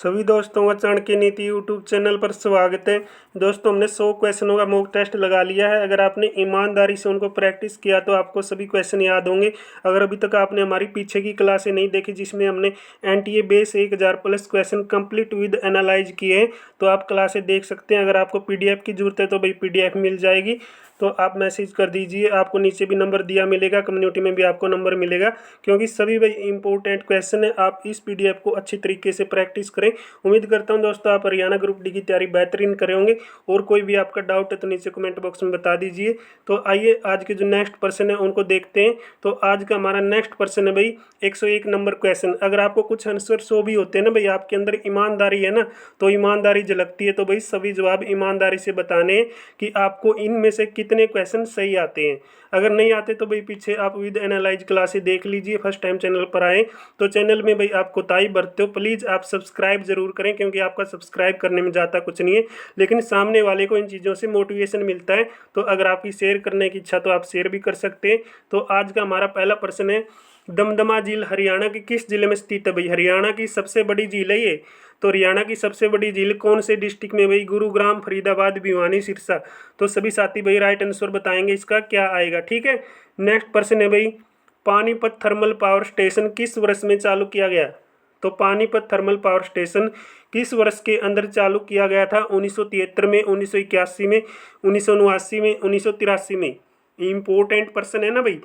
सभी दोस्तों का चाणक्य नीति यूट्यूब चैनल पर स्वागत है। दोस्तों हमने 100 क्वेश्चनों का मॉक टेस्ट लगा लिया है। अगर आपने ईमानदारी से उनको प्रैक्टिस किया तो आपको सभी क्वेश्चन याद होंगे। अगर अभी तक आपने हमारी पीछे की क्लासें नहीं देखी जिसमें हमने NTA base 1000 plus question complete with analyse किए हैं तो आप क्लासें देख सकते हैं। अगर आपको पीडीएफ की जरूरत है तो भाई पीडीएफ मिल जाएगी, तो आप मैसेज कर दीजिए। आपको नीचे भी नंबर दिया मिलेगा, कम्युनिटी में भी आपको नंबर मिलेगा, क्योंकि सभी भाई इंपॉर्टेंट क्वेश्चन है। आप इस पीडीएफ को अच्छी तरीके से प्रैक्टिस करें। उम्मीद करता हूं दोस्तों आप हरियाणा ग्रुप डी की तैयारी बेहतरीन करे होंगे। और कोई भी आपका डाउट है तो नीचे कमेंट बॉक्स में बता दीजिए। तो आइए आज के जो नेक्स्ट पर्सन है उनको देखते हैं। तो आज का हमारा नेक्स्ट पर्सन है भाई 101 नंबर क्वेश्चन। अगर आपको कुछ आंसर 100 भी होते हैं ना भाई, आपके अंदर ईमानदारी है ना, तो ईमानदारी झलकती है। तो भाई सभी जवाब ईमानदारी से बताने हैं कि आपको इनमें से कितने क्वेश्चन सही आते हैं। अगर नहीं आते तो भाई पीछे आप विद एनालाइज क्लासेस देख लीजिए। फर्स्ट टाइम चैनल पर आए तो चैनल में भाई आप कोताही बरतते हो, प्लीज़ आप सब्सक्राइब जरूर करें, क्योंकि आपका सब्सक्राइब करने में जाता कुछ नहीं है, लेकिन सामने वाले को इन चीज़ों से मोटिवेशन मिलता है। तो अगर आपकी शेयर करने की इच्छा तो आप शेयर भी कर सकते हैं। तो आज का हमारा पहला प्रश्न है, दमदमा झील हरियाणा के किस जिले में स्थित है भाई? हरियाणा की सबसे बड़ी झील है ये। तो हरियाणा की सबसे बड़ी झील कौन से डिस्ट्रिक्ट में भाई? गुरुग्राम, फरीदाबाद, भिवानी, सिरसा। तो सभी साथी भाई राइट आंसर बताएंगे इसका क्या आएगा। ठीक है, नेक्स्ट प्रश्न है भाई, पानीपत थर्मल पावर स्टेशन किस वर्ष में चालू किया गया? तो पानीपत थर्मल पावर स्टेशन किस वर्ष के अंदर चालू किया गया था? 1973 में, 1981 में, 1979 में, 1983 में। इंपॉर्टेंट प्रश्न है ना भाई।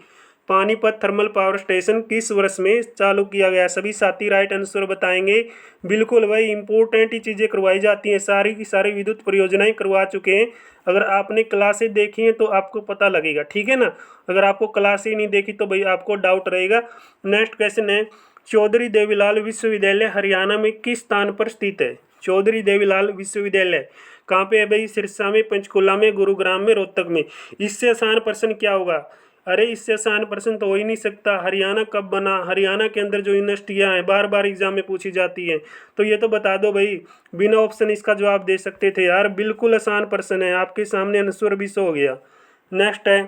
पानीपत थर्मल पावर स्टेशन किस वर्ष में चालू किया गया? सभी साथी राइट आंसर बताएंगे। बिल्कुल भाई, इंपॉर्टेंट ही चीज़ें करवाई जाती हैं, सारी की सारी विद्युत परियोजनाएं करवा चुके हैं। अगर आपने क्लासें देखी हैं तो आपको पता लगेगा, ठीक है ना। अगर आपको क्लासें नहीं देखी तो भाई आपको डाउट रहेगा। नेक्स्ट क्वेश्चन है, चौधरी देवीलाल विश्वविद्यालय हरियाणा में किस स्थान पर स्थित है? चौधरी देवीलाल विश्वविद्यालय कहाँ पे है भाई? सिरसा में, पंचकुला में, गुरुग्राम में, रोहतक में। इससे आसान प्रश्न क्या होगा? अरे इससे आसान प्रश्न तो हो ही नहीं सकता। हरियाणा कब बना? हरियाणा के अंदर जो यूनिवर्सिटियाँ हैं बार बार एग्जाम में पूछी जाती हैं, तो ये तो बता दो भाई। बिना ऑप्शन इसका जवाब दे सकते थे यार। बिल्कुल आसान प्रश्न है, आपके सामने आंसर भी सो हो गया। नेक्स्ट है,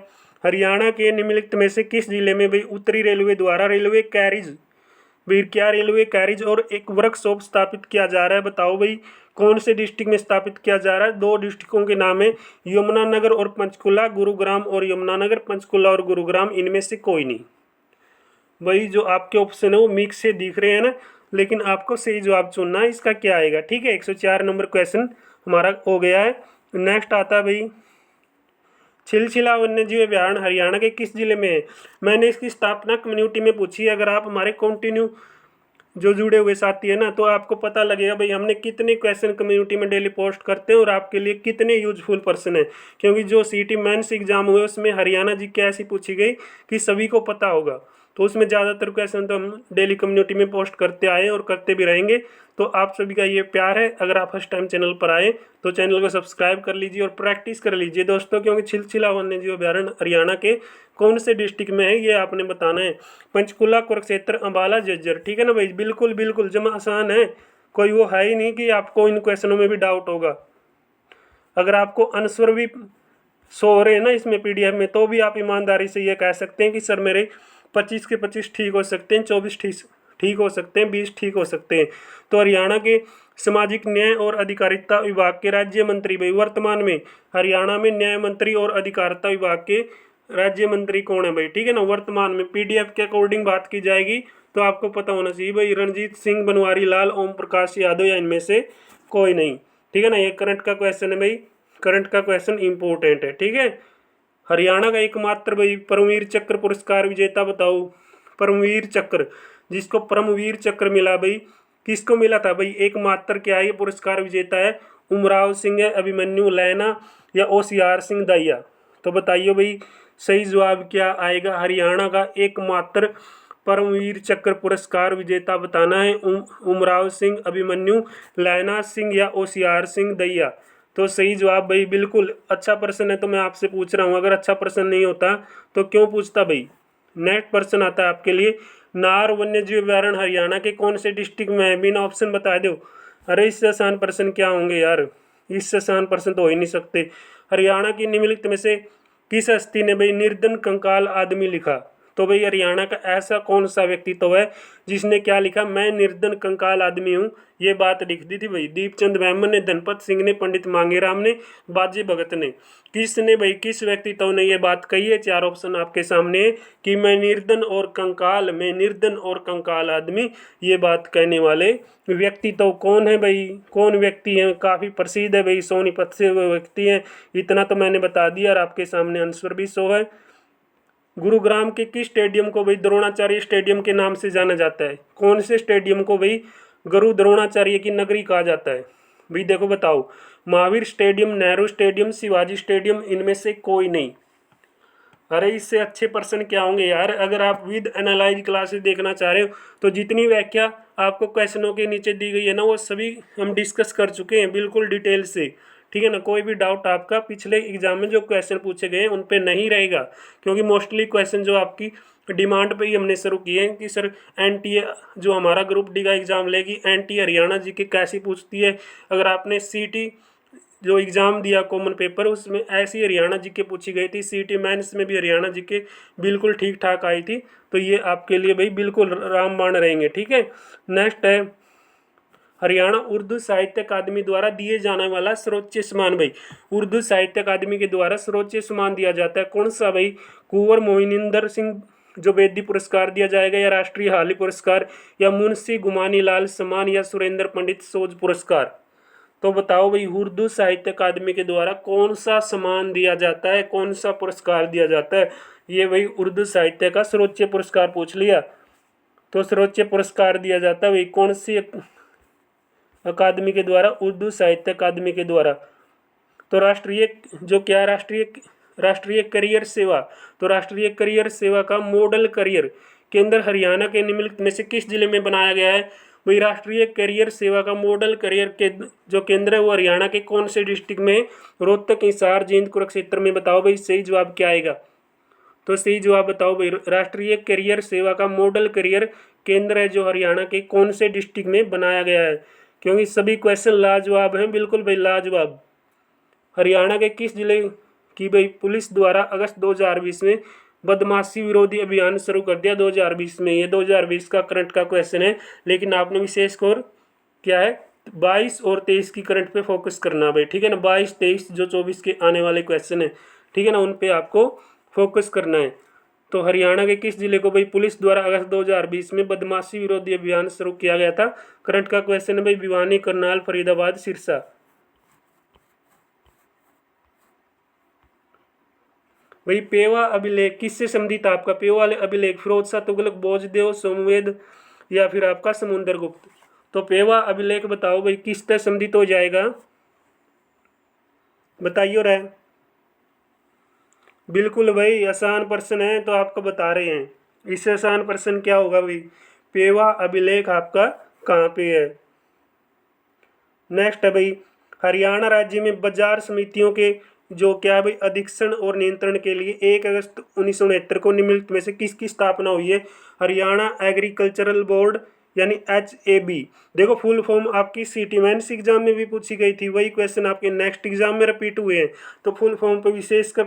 हरियाणा के निम्नलिखित में से किस जिले में भाई उत्तरी रेलवे द्वारा रेलवे कैरिज भाई क्या रेलवे कैरिज और एक वर्कशॉप स्थापित किया जा रहा है? बताओ भाई कौन से डिस्ट्रिक्ट में स्थापित किया जा रहा है? दो डिस्ट्रिक्टों के नाम है, यमुनानगर और पंचकुला। गुरुग्राम और यमुनानगर, पंचकुला और गुरुग्राम, इनमें से कोई नहीं। भाई जो आपके ऑप्शन है वो मिक्स से दिख रहे हैं ना, लेकिन आपको सही जवाब चुनना है। इसका क्या आएगा? ठीक है, 104 नंबर क्वेश्चन हमारा हो गया है। नेक्स्ट आता है भाई, छिलछिला वन्यजीव अभयारण्य हरियाणा के किस जिले में है? मैंने इसकी स्थापना कम्युनिटी में पूछी है। अगर आप हमारे कंटिन्यू जो जुड़े हुए साथी है ना, तो आपको पता लगेगा भाई हमने कितने क्वेश्चन कम्युनिटी में डेली पोस्ट करते हैं और आपके लिए कितने यूजफुल पर्सन है। क्योंकि जो सीटी मेंस एग्जाम हुए उसमें हरियाणा जी कैसी पूछी गई कि सभी को पता होगा, तो उसमें ज़्यादातर क्वेश्चन तो हम डेली कम्युनिटी में पोस्ट करते आए और करते भी रहेंगे। तो आप सभी का ये प्यार है। अगर आप फर्स्ट टाइम चैनल पर आए तो चैनल को सब्सक्राइब कर लीजिए और प्रैक्टिस कर लीजिए दोस्तों, क्योंकि छिलछिला वन्यजीव अभयारण्य हरियाणा के कौन से डिस्ट्रिक्ट में है ये आपने बताना है। पंचकुला, कुरुक्षेत्र, अम्बाला, झज्जर। ठीक है ना भाई, बिल्कुल बिल्कुल जमा आसान है, कोई वो है ही नहीं कि आपको इन क्वेश्चनों में भी डाउट होगा। अगर आपको आंसर भी शो हो रहे हैं ना इसमें पीडीएफ में, तो भी आप ईमानदारी से ये कह सकते हैं कि सर मेरे 25 के 25 ठीक हो सकते हैं, 24 ठीक हो सकते हैं, 20 ठीक हो सकते हैं। तो हरियाणा के सामाजिक न्याय और अधिकारिता विभाग के राज्य मंत्री भाई वर्तमान में हरियाणा में न्याय मंत्री और अधिकारिता विभाग के राज्य मंत्री कौन है भाई? ठीक है ना, वर्तमान में पीडीएफ के अकॉर्डिंग बात की जाएगी तो आपको पता होना चाहिए भाई। रणजीत सिंह, बनवारी लाल, ओम प्रकाश यादव, या इनमें से कोई नहीं। ठीक है ना, ये करंट का क्वेश्चन है भाई, करंट का क्वेश्चन इंपॉर्टेंट है। ठीक है, हरियाणा का एकमात्र भाई परमवीर चक्र पुरस्कार विजेता बताओ। परमवीर चक्र, जिसको परमवीर चक्र मिला भाई, किसको मिला था भाई? एकमात्र क्या है ये पुरस्कार विजेता है? उमराव सिंह, अभिमन्यु लैना, या ओसियार सिंह दाहिया। तो बताइए भाई सही जवाब क्या आएगा? हरियाणा का एकमात्र परमवीर चक्र पुरस्कार विजेता बताना है। उमराव सिंह, अभिमन्यु लैना सिंह, या ओसियार सिंह दाहिया। तो सही जवाब भाई बिल्कुल। अच्छा प्रश्न है तो मैं आपसे पूछ रहा हूँ, अगर अच्छा प्रश्न नहीं होता तो क्यों पूछता भाई। नेक्स्ट प्रश्न आता है आपके लिए, नाहर वन्यजीव अभयारण्य हरियाणा के कौन से डिस्ट्रिक्ट में है? बिना ऑप्शन बता दो। अरे इससे आसान प्रश्न क्या होंगे यार, इससे आसान प्रश्न तो हो ही नहीं सकते। हरियाणा की निम्नलिखित में से किस हस्ती ने भाई निर्धन कंकाल आदमी लिखा? तो भाई हरियाणा का ऐसा कौन सा व्यक्तित्व है जिसने क्या लिखा, मैं निर्धन कंकाल आदमी हूँ, ये बात लिख दी थी भाई। दीपचंद बैमन ने, धनपत सिंह ने, पंडित मांगेराम ने, बाजी भगत ने। किसने भाई, किस व्यक्तित्व ने ये बात कही है? चार ऑप्शन आपके सामने है कि मैं निर्धन और कंकाल, मैं निर्धन और कंकाल आदमी, ये बात कहने वाले व्यक्तित्व कौन है भाई? कौन व्यक्ति है? काफ़ी प्रसिद्ध है भाई, सोनीपत से वो व्यक्ति हैं। इतना तो मैंने बता दिया और आपके सामने आंसर भी शो है। गुरुग्राम के किस स्टेडियम को भाई द्रोणाचार्य स्टेडियम के नाम से जाना जाता है? कौन से स्टेडियम को भाई गुरु द्रोणाचार्य की नगरी कहा जाता है? भाई देखो बताओ, Mahavir stadium, Nehru stadium, Shivaji stadium, इनमें से कोई नहीं। अरे इससे अच्छे पर्सन क्या होंगे यार? अगर आप विद एनालाइज क्लासेस देखना चाह रहे हो तो जितनी व्याख्या आपको क्वेश्चनों के नीचे दी गई है ना, वो सभी हम डिस्कस कर चुके हैं बिल्कुल डिटेल से, ठीक है ना। कोई भी डाउट आपका पिछले एग्जाम में जो क्वेश्चन पूछे गए हैं उन पे नहीं रहेगा, क्योंकि मोस्टली क्वेश्चन जो आपकी डिमांड पे ही हमने शुरू किए हैं कि सर एनटीए जो हमारा ग्रुप डी का एग्ज़ाम लेगी, एनटीए हरियाणा जी की कैसी पूछती है। अगर आपने सीटी जो एग्ज़ाम दिया कॉमन पेपर, उसमें ऐसी हरियाणा जी के पूछी गई थी, सीटी मेंस में भी हरियाणा जी के बिल्कुल ठीक ठाक आई थी, तो ये आपके लिए भाई बिल्कुल रामबाण रहेंगे, ठीक है। नेक्स्ट है हरियाणा उर्दू साहित्य अकादमी द्वारा दिए जाने वाला सर्वोच्च सम्मान भाई। उर्दू साहित्य अकादमी के द्वारा सर्वोच्च सम्मान दिया जाता है, कौन सा भाई? कुंवर मोहिनिंदर सिंह जो बेदी पुरस्कार दिया जाएगा, या राष्ट्रीय हाली पुरस्कार, या मुंशी गुमानी लाल सम्मान, या सुरेंद्र पंडित सोज पुरस्कार? तो बताओ भाई, उर्दू साहित्य अकादमी के द्वारा कौन सा सम्मान दिया जाता है, कौन सा पुरस्कार दिया जाता है? ये भाई उर्दू साहित्य का सर्वोच्च पुरस्कार पूछ लिया, तो सर्वोच्च पुरस्कार दिया जाता है भाई कौन सी अकादमी के द्वारा? उर्दू साहित्य अकादमी के द्वारा। तो राष्ट्रीय जो क्या, राष्ट्रीय करियर सेवा, तो राष्ट्रीय करियर सेवा का मॉडल करियर केंद्र हरियाणा के निम्नलिखित में से किस जिले में बनाया गया है? वही राष्ट्रीय करियर सेवा का मॉडल करियर के जो केंद्र है वो हरियाणा के कौन से डिस्ट्रिक्ट में? रोहतक, हिसार, जींद, कुरुक्षेत्र में। बताओ भाई सही जवाब क्या आएगा? तो सही जवाब बताओ भाई, राष्ट्रीय करियर सेवा का मॉडल करियर केंद्र है जो हरियाणा के कौन से डिस्ट्रिक्ट में बनाया गया है? क्योंकि सभी क्वेश्चन लाजवाब हैं, बिल्कुल भाई लाजवाब। हरियाणा के किस जिले की भाई पुलिस द्वारा अगस्त 2020 में बदमाशी विरोधी अभियान शुरू कर दिया? 2020 में, ये 2020 का करंट का क्वेश्चन है, लेकिन आपने विशेष स्कोर क्या है 22 और 23 की करंट पे फोकस करना भाई, ठीक है ना। 22, 23 जो 24 के आने वाले क्वेश्चन है, ठीक है ना, उन पे आपको फोकस करना है। तो हरियाणा के किस जिले को भाई पुलिस द्वारा अगस्त 2020 में बदमाशी विरोधी अभियान शुरू किया गया था? करंट का क्वेश्चन है भाई, भिवानी, करनाल, फरीदाबाद, सिरसा। भाई पेवा अभिलेख किससे संबंधित? आपका पेवा अभिलेख फिरोज शाह तुगलक, बोझदेव, सोमवेद, या फिर आपका समुद्र गुप्त। तो पेवा अभिलेख बताओ भाई किससे संबंधित हो जाएगा? बताइए रहे। बिल्कुल भाई आसान प्रश्न है, तो आपको बता रहे हैं इससे आसान प्रश्न क्या होगा भाई? पेवा अभिलेख आपका कहाँ पे है? नेक्स्ट है भाई, हरियाणा राज्य में बाजार समितियों के जो क्या है भाई अधीक्षण और नियंत्रण के लिए 1 अगस्त 1969 को निम्नलिखित में से किसकी स्थापना हुई है? हरियाणा एग्रीकल्चरल बोर्ड यानी HAB। देखो फुल फॉर्म आपकी सिटी मेंस एग्जाम में भी पूछी गई थी, वही क्वेश्चन आपके नेक्स्ट एग्जाम में रिपीट हुए हैं, तो फुल फॉर्म पे विशेषकर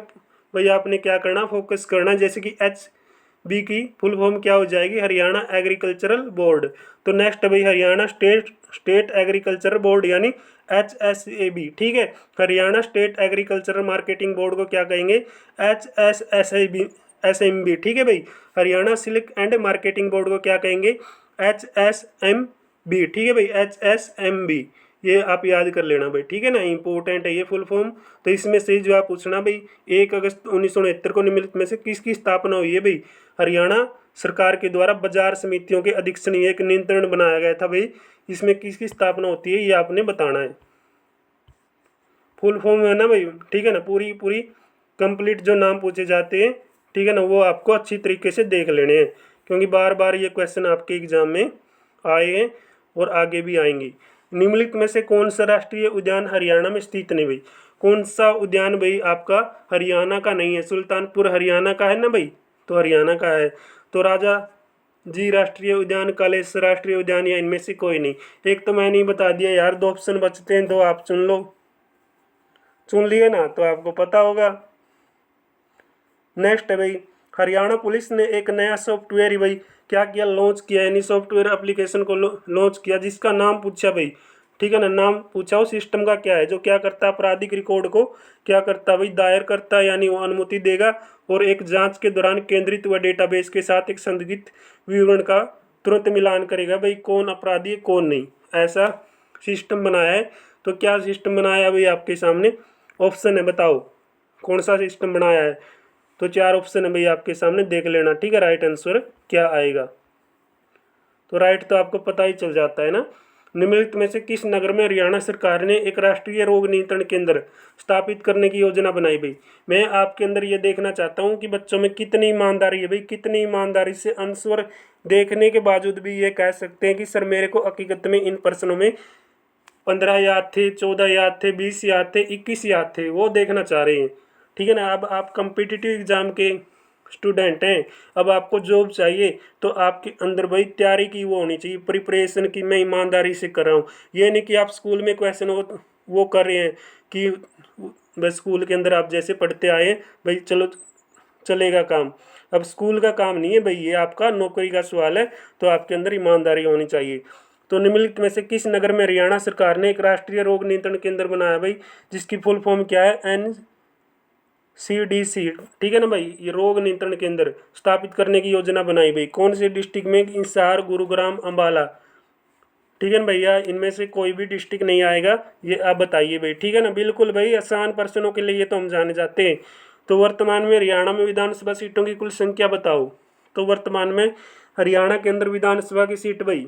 भाई आपने क्या करना, फोकस करना। जैसे कि HB की फुल फॉर्म क्या हो जाएगी? Haryana agricultural board. तो नेक्स्ट भाई हरियाणा स्टेट एग्रीकल्चर बोर्ड यानी HSAB, ठीक है। Haryana state agriculture marketing board को क्या कहेंगे? HSMB, ठीक है भाई। Haryana silk and marketing board को क्या कहेंगे? HSMB, ठीक है भाई, HSMB। ये आप याद कर लेना भाई, ठीक है ना, इंपॉर्टेंट है ये फुल फॉर्म। तो इसमें से जो आप पूछना भाई 1 अगस्त 1969 को निम्नलिखित में से किसकी स्थापना हुई है भाई? हरियाणा सरकार के द्वारा बाजार समितियों के अधीक्षण एक नियंत्रण बनाया गया था भाई, इसमें किसकी स्थापना होती है ये आपने बताना है। फुल फॉर्म है ना भाई, ठीक है ना, पूरी पूरी कंप्लीट जो नाम पूछे जाते हैं, ठीक है ना, वो आपको अच्छी तरीके से देख लेने हैं, क्योंकि बार बार ये क्वेश्चन आपके एग्जाम में आए हैं और आगे भी आएंगे। निम्नलिखित में से कौन सा राष्ट्रीय उद्यान हरियाणा में स्थित नहीं भाई? कौन सा उद्यान भाई आपका हरियाणा का नहीं है? सुल्तानपुर हरियाणा का है ना भाई, तो हरियाणा का है। तो राजा जी राष्ट्रीय उद्यान, कालेश्वर राष्ट्रीय उद्यान, या इनमें से कोई नहीं। एक तो मैंने ही बता दिया यार, 2 ऑप्शन बचते हैं, तो आप चुन लो, चुन लिए ना, तो आपको पता होगा। नेक्स्ट है भाई, हरियाणा पुलिस ने एक नया सॉफ्टवेयर ही भाई क्या किया, लॉन्च किया, यानी सॉफ्टवेयर एप्लीकेशन को लॉन्च किया, जिसका नाम पूछा भाई, ठीक है ना, नाम पूछा उस सिस्टम का क्या है, जो क्या करता है, आपराधिक रिकॉर्ड को क्या करता है भाई, दायर करता है, यानी वो अनुमति देगा, और एक जांच के दौरान केंद्रित हुआ डेटाबेस के साथ एक संदिग्ध विवरण का तुरंत मिलान करेगा भाई, कौन अपराधी है कौन नहीं, ऐसा सिस्टम बनाया है। तो क्या सिस्टम बनाया है भाई, आपके सामने ऑप्शन है, बताओ कौन सा सिस्टम बनाया है। तो 4 ऑप्शन है भाई आपके सामने, देख लेना, ठीक है, राइट आंसर क्या आएगा। तो राइट तो आपको पता ही चल जाता है ना। निम्नलिखित में से किस नगर में हरियाणा सरकार ने एक राष्ट्रीय रोग नियंत्रण केंद्र स्थापित करने की योजना बनाई भाई। मैं आपके अंदर ये देखना चाहता हूँ कि बच्चों में कितनी ईमानदारी है भाई, कितनी ईमानदारी से आंसर देखने के बावजूद भी ये कह सकते हैं कि सर मेरे को हकीकत में इन प्रश्नों में 15 याद थे, 14 याद थे, 20 याद थे, 21 याद थे, वो देखना चाह रहे हैं, ठीक है ना। अब आप कम्पिटिटिव एग्जाम के स्टूडेंट हैं, अब आपको जॉब चाहिए, तो आपके अंदर भाई तैयारी की वो होनी चाहिए, प्रिपरेशन की, मैं ईमानदारी से कर रहा हूँ। ये नहीं कि आप स्कूल में क्वेश्चन वो कर रहे हैं कि बस स्कूल के अंदर आप जैसे पढ़ते आए भाई चलो चलेगा काम। अब स्कूल का काम नहीं है भाई, ये आपका नौकरी का सवाल है, तो आपके अंदर ईमानदारी होनी चाहिए। तो निम्नलिखित में से किस नगर में हरियाणा सरकार ने एक राष्ट्रीय रोग नियंत्रण केंद्र बनाया भाई, जिसकी फुल फॉर्म क्या है, NCDC, ठीक है ना भाई, ये रोग नियंत्रण केंद्र स्थापित करने की योजना बनाई भाई, कौन से डिस्ट्रिक्ट में, हिसार, गुरुग्राम, अंबाला, ठीक है ना भैया, इनमें से कोई भी डिस्ट्रिक्ट नहीं आएगा, ये आप बताइए भाई, ठीक है ना। बिल्कुल भाई, आसान प्रश्नों के लिए ये तो हम जाने जाते हैं। तो वर्तमान में हरियाणा में विधानसभा सीटों की कुल संख्या बताओ। तो वर्तमान में हरियाणा के अंदर विधानसभा की सीट भाई,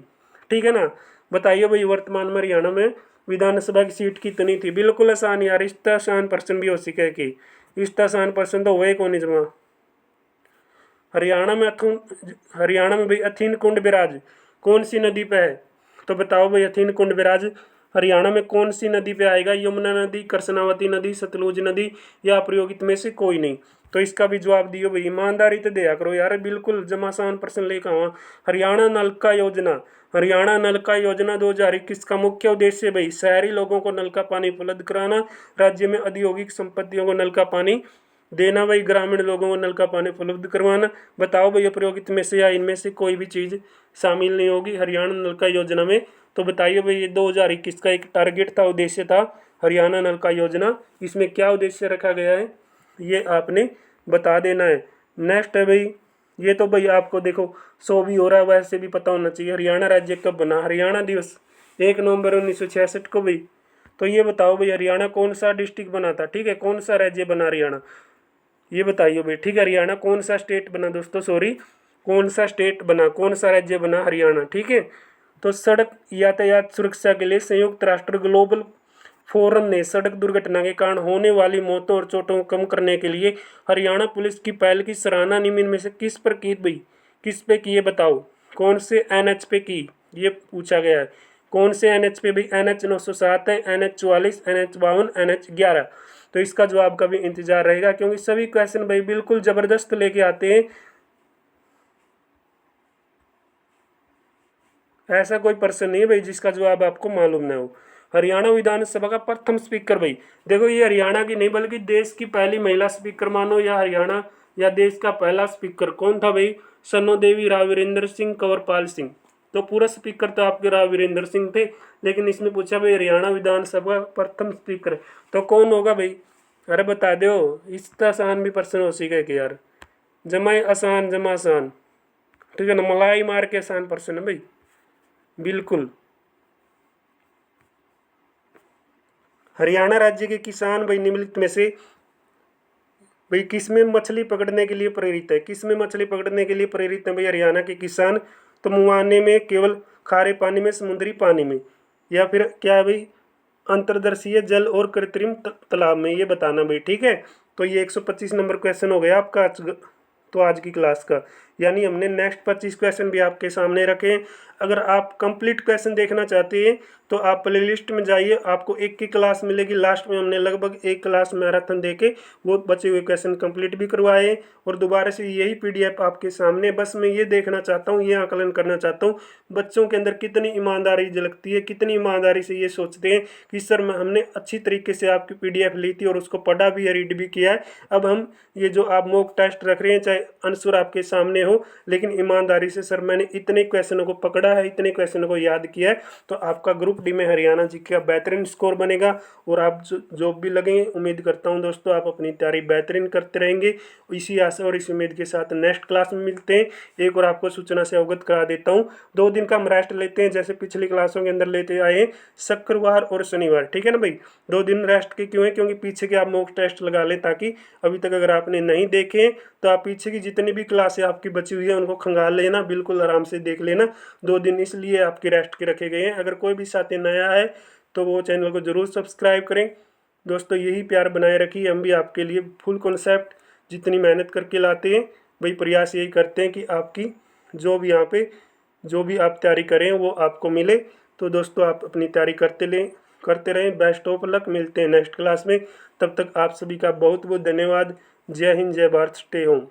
ठीक है ना, बताइए भाई, वर्तमान में हरियाणा में विधानसभा की सीट कितनी थी। बिल्कुल आसान यार, इतना आसान प्रश्न भी हो सके कि इतना आसान प्रश्न तो हुए कौन जमा। हरियाणा में भाई अथीन कुंड बिराज कौन सी नदी पे है। तो बताओ भाई, अथीन कुंड बिराज हरियाणा में कौन सी नदी पे आएगा, यमुना नदी, कृष्णावती नदी, सतलुज नदी, या अप्रयोगित में से कोई नहीं। तो इसका भी जवाब दियो भाई, ईमानदारी तो दिया करो यार, बिल्कुल जमासान प्रश्न लेकर आवा। हरियाणा नलका योजना, हरियाणा नलका योजना 2021 का मुख्य उद्देश्य भाई शहरी लोगों को नल का पानी उपलब्ध कराना, राज्य में औद्योगिक संपत्तियों को नल का पानी देना भाई, ग्रामीण लोगों को नल का पानी उपलब्ध करवाना। बताओ भाई, अप्रयोगित में से या इनमें से कोई भी चीज़ शामिल नहीं होगी हरियाणा नल का योजना में। तो बताइए भाई, ये 2021 का एक टारगेट था, उद्देश्य था हरियाणा नल का योजना, इसमें क्या उद्देश्य रखा गया है ये आपने बता देना है। नेक्स्ट है भाई, ये तो भाई आपको देखो 100 भी हो रहा है, वैसे भी पता होना चाहिए, हरियाणा राज्य कब बना, हरियाणा दिवस 1 नवंबर 1966 को भाई। तो ये बताओ भाई, हरियाणा कौन सा डिस्ट्रिक्ट बना था, ठीक है, कौन सा राज्य बना हरियाणा, ये बताइए भाई, ठीक है। हरियाणा कौन सा स्टेट बना दोस्तों, सॉरी, कौन सा स्टेट बना, कौन सा राज्य बना, हरियाणा, ठीक है। तो सड़क यातायात सुरक्षा के लिए संयुक्त राष्ट्र ग्लोबल फोरम ने सड़क दुर्घटना के कारण होने वाली मौतों और चोटों को कम करने के लिए हरियाणा पुलिस की पहल की सराहना निम्न में से किस पर की भाई, किस पे की, ये बताओ, कौन से NH पे की, ये पूछा गया है। कौन से NH पे भाई, NH 907 है, NH 44, NH 52, NH 11। तो इसका जवाब का भी इंतजार रहेगा, क्योंकि सभी क्वेश्चन भाई बिल्कुल जबरदस्त लेके आते हैं, ऐसा कोई पर्सन नहीं है भाई जिसका जवाब आपको मालूम ना हो। हरियाणा विधानसभा का प्रथम स्पीकर भाई, देखो ये हरियाणा की नहीं बल्कि देश की पहली महिला स्पीकर मानो, या हरियाणा या देश का पहला स्पीकर कौन था भाई, सन्नो देवी, राव वीरेंद्र सिंह, कंवरपाल सिंह। तो पूरा स्पीकर तो आपके राव वीरेंद्र सिंह थे, लेकिन इसमें पूछा भाई हरियाणा विधानसभा प्रथम स्पीकर, तो कौन होगा भाई, अरे बता दो, इतना आसान भी प्रश्न हो सके कि यार, जमा आसान जमा आसान, ठीक है ना, मलाई मार के आसान प्रश्न है भाई, बिल्कुल। हरियाणा राज्य के किसान भाई निम्नलिखित में से भाई किस में मछली पकड़ने के लिए प्रेरित है, किस में मछली पकड़ने के लिए प्रेरित है भाई हरियाणा के किसान। तो मुआने में, केवल खारे पानी में, समुद्री पानी में, या फिर क्या है भाई, अंतर्दर्शीय जल और कृत्रिम तालाब में, ये बताना भाई, ठीक है। तो ये 125 नंबर क्वेश्चन हो गया आपका आज, तो आज की क्लास का यानी हमने नेक्स्ट 25 क्वेश्चन भी आपके सामने रखे हैं। अगर आप कंप्लीट क्वेश्चन देखना चाहते हैं तो आप प्लेलिस्ट में जाइए, आपको एक की क्लास मिलेगी। लास्ट में हमने लगभग एक क्लास मैराथन देके वो बचे हुए क्वेश्चन कंप्लीट भी करवाए और दोबारा से यही पीडीएफ आपके सामने। बस मैं ये देखना चाहता हूँ, ये आकलन करना चाहता हूँ बच्चों के अंदर कितनी ईमानदारी झलकती है, कितनी ईमानदारी से ये सोचते हैं कि सर हमने अच्छी तरीके से आपकी पीडीएफ ली थी और उसको पढ़ा भी है, रीड भी किया है। अब हम ये जो आप मॉक टेस्ट रख रहे हैं, चाहे आंसर आपके सामने हो, लेकिन ईमानदारी से सर मैंने इतने क्वेश्चनों को पकड़ा है, इतने क्वेश्चनों को याद किया है, तो आपका ग्रुप डी में हरियाणा जी का बेहतरीन स्कोर बनेगा और आप जॉब भी लगेंगे। उम्मीद करता हूं दोस्तों आप अपनी तैयारी बेहतरीन करते रहेंगे। इसी आशा और इस उम्मीद के साथ नेक्स्ट क्लास में मिलते हैं। एक और आपको सूचना से अवगत करा देता हूं, 2 दिन का हम रेस्ट लेते हैं जैसे पिछली क्लासों के अंदर लेते आए हैं, शुक्रवार और शनिवार, ठीक है ना भाई। 2 दिन रेस्ट के क्यों है, क्योंकि पीछे के आप मॉक टेस्ट लगा लें, ताकि अभी तक अगर आपने नहीं देखे तो आप पीछे की जितनी भी क्लासें आपकी बची हुई है उनको खंगाल लेना, बिल्कुल आराम से देख लेना। 2 दिन इसलिए आपके रेस्ट के रखे गए हैं। अगर कोई भी साथी नया है तो वो चैनल को ज़रूर सब्सक्राइब करें। दोस्तों यही प्यार बनाए रखिए, हम भी आपके लिए फुल कॉन्सेप्ट जितनी मेहनत करके लाते हैं वही प्रयास यही करते हैं कि आपकी जो भी यहाँ पे जो भी आप तैयारी करें वो आपको मिले। तो दोस्तों आप अपनी तैयारी करते रहें। बेस्ट ऑफ लक, मिलते हैं नेक्स्ट क्लास में। तब तक आप सभी का बहुत बहुत धन्यवाद। जय हिंद, जय भारत, स्टे होम।